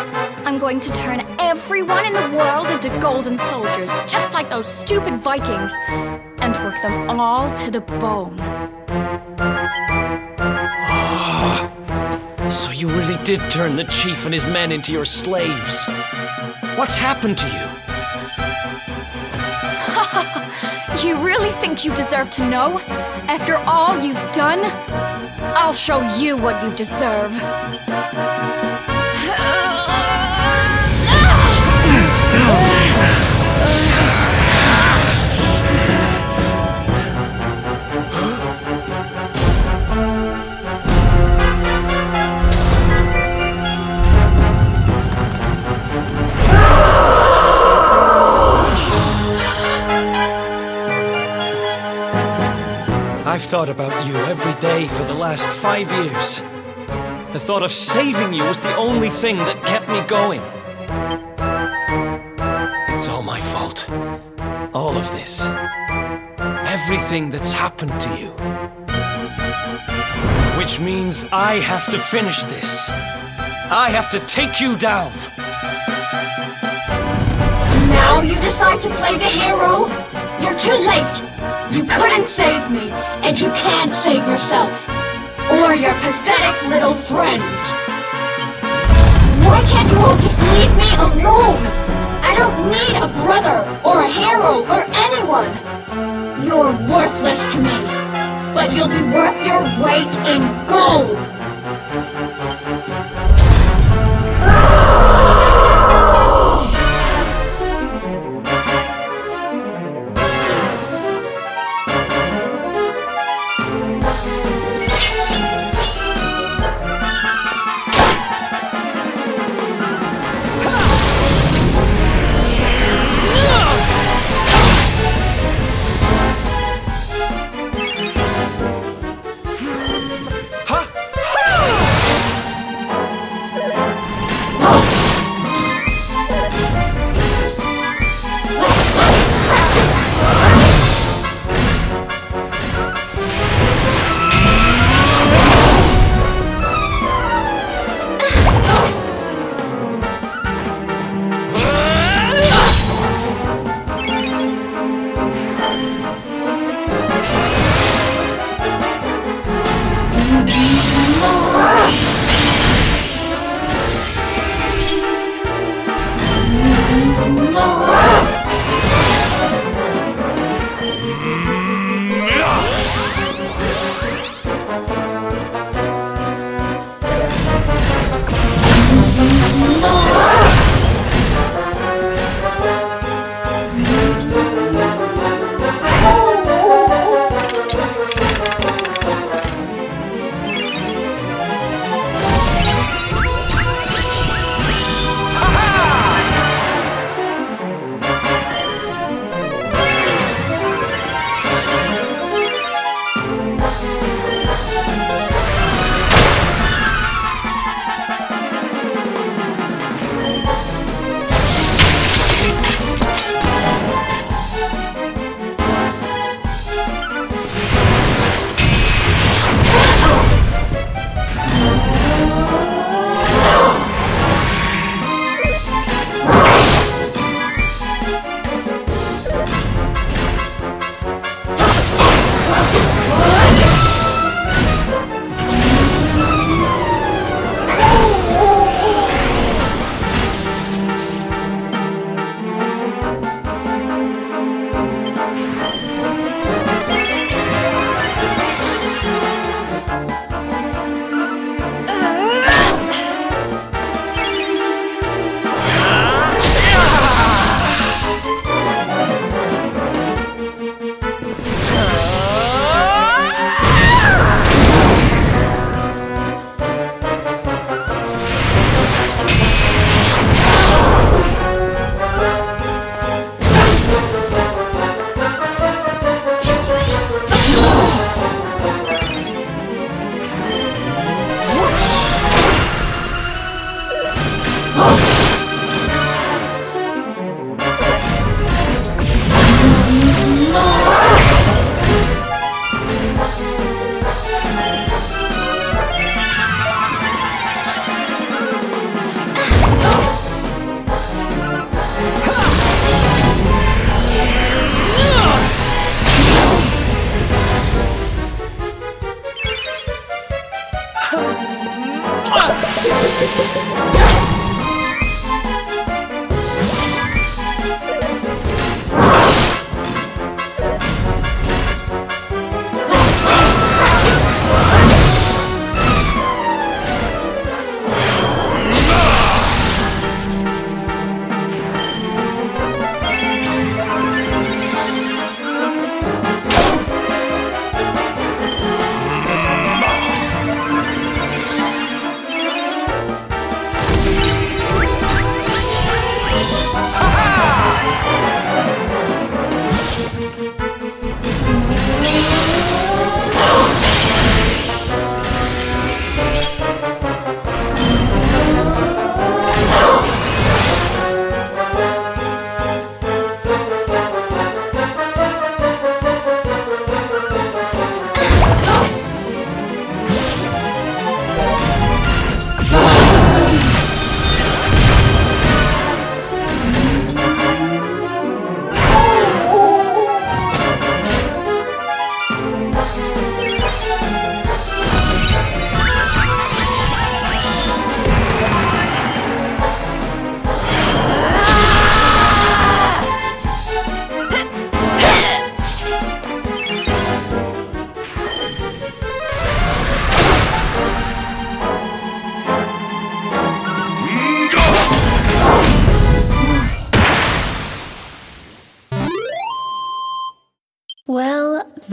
L: I'm going to turn everyone in the world into golden soldiers, just like those stupid Vikings, and work them all to the bone.
C: So you really did turn the chief and his men into your slaves. What's happened to you?
L: You really think you deserve to know? After all you've done? I'll show you what you deserve.
C: I've thought about you every day for the last 5 years. The thought of saving you was the only thing that kept me going. It's all my fault. All of this. Everything that's happened to you. Which means I have to finish this. I have to take you down.
L: Now you decide to play the hero? You're too late. You couldn't save me, and you can't save yourself. Or your pathetic little friends. Why can't you all just leave me alone? I don't need a brother, or a hero, or anyone. You're worthless to me, but you'll be worth your weight in gold.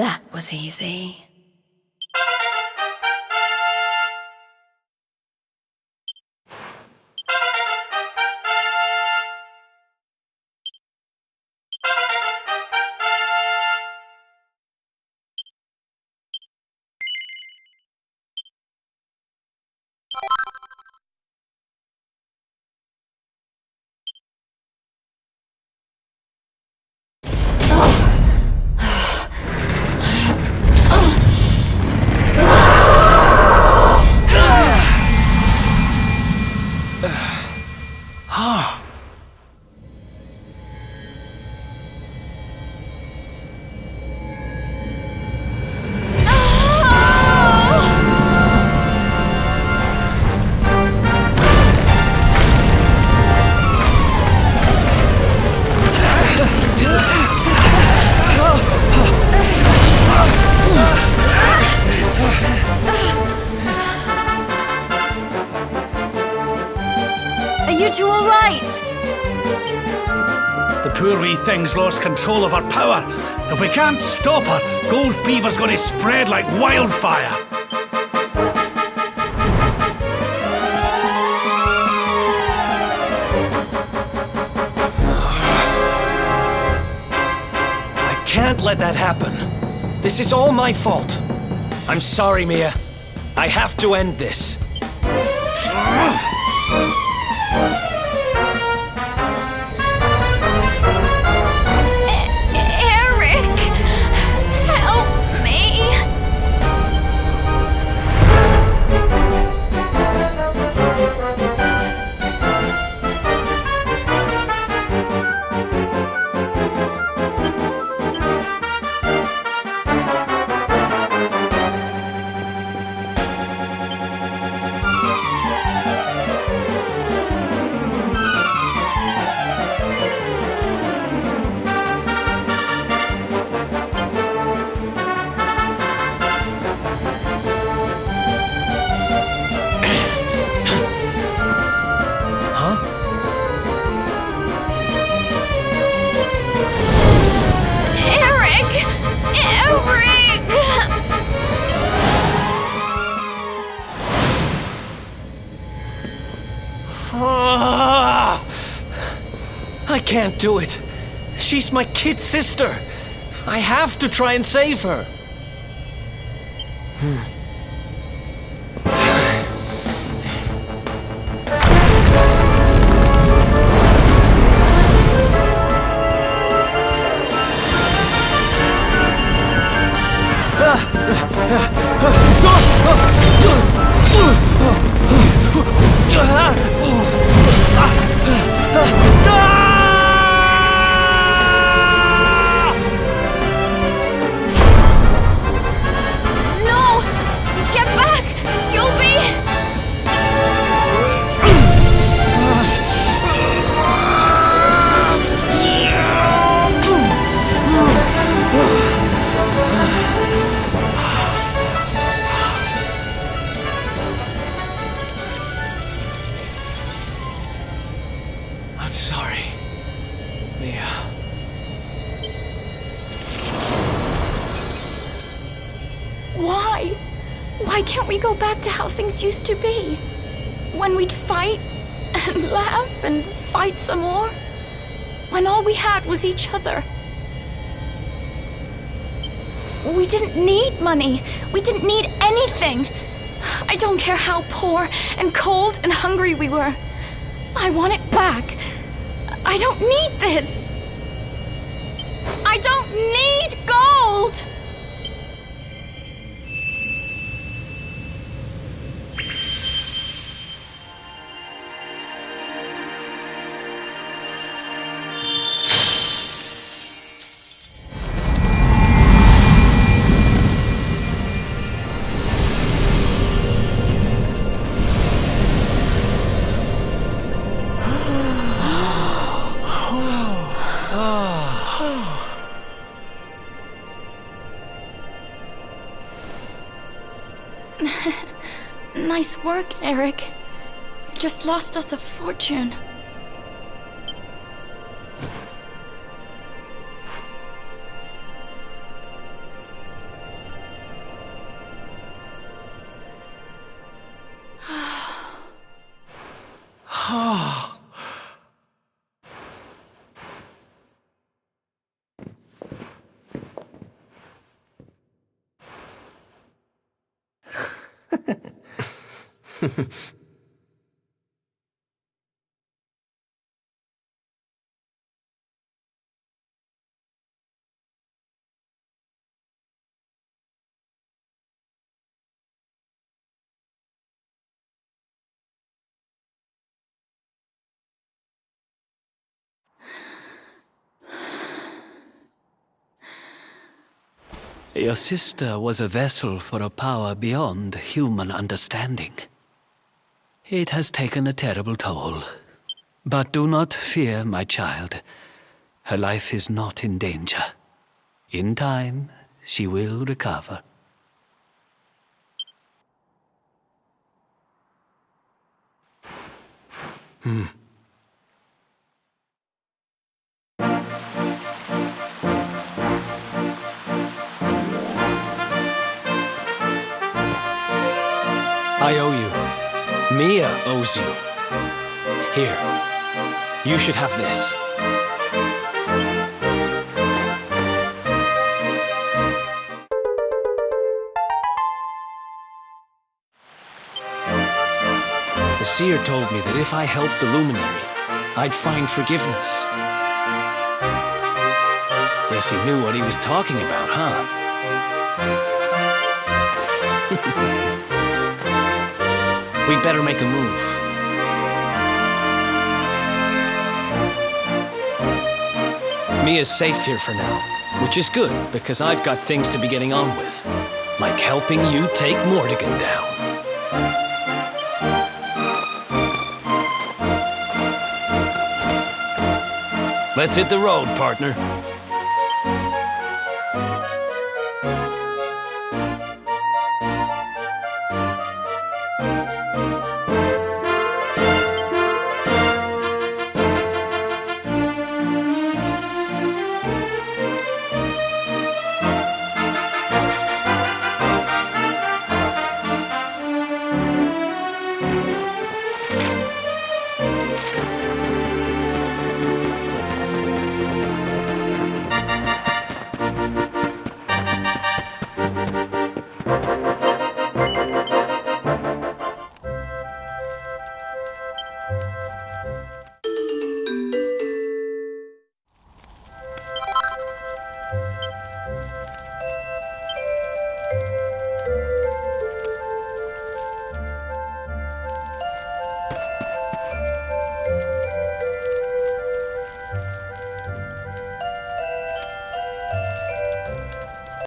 G: that was easy.
B: Poor wee thing's lost control of her power. If we can't stop her, gold fever's going to spread like wildfire.
C: I can't let that happen. This is all my fault. I'm sorry, Mia. I have to end this. I can't do it. She's my kid sister. I have to try and save her. I'm sorry, Mia.
F: Why? Why can't we go back to how things used to be? When we'd fight and laugh and fight some more? When all we had was each other? We didn't need money. We didn't need anything. I don't care how poor and cold and hungry we were. I want it back. I don't need this. I don't need gold! Nice work, Eric. Just lost us a fortune.
I: Your sister was a vessel for a power beyond human understanding. It has taken a terrible toll. But do not fear, my child. Her life is not in danger. In time, she will recover.
C: I owe you. Mia owes you. Here. You should have this. The seer told me that if I helped the luminary, I'd find forgiveness. Guess he knew what he was talking about, huh? We'd better make a move. Mia's safe here for now, which is good, because I've got things to be getting on with, like helping you take Mordigan down. Let's hit the road, partner.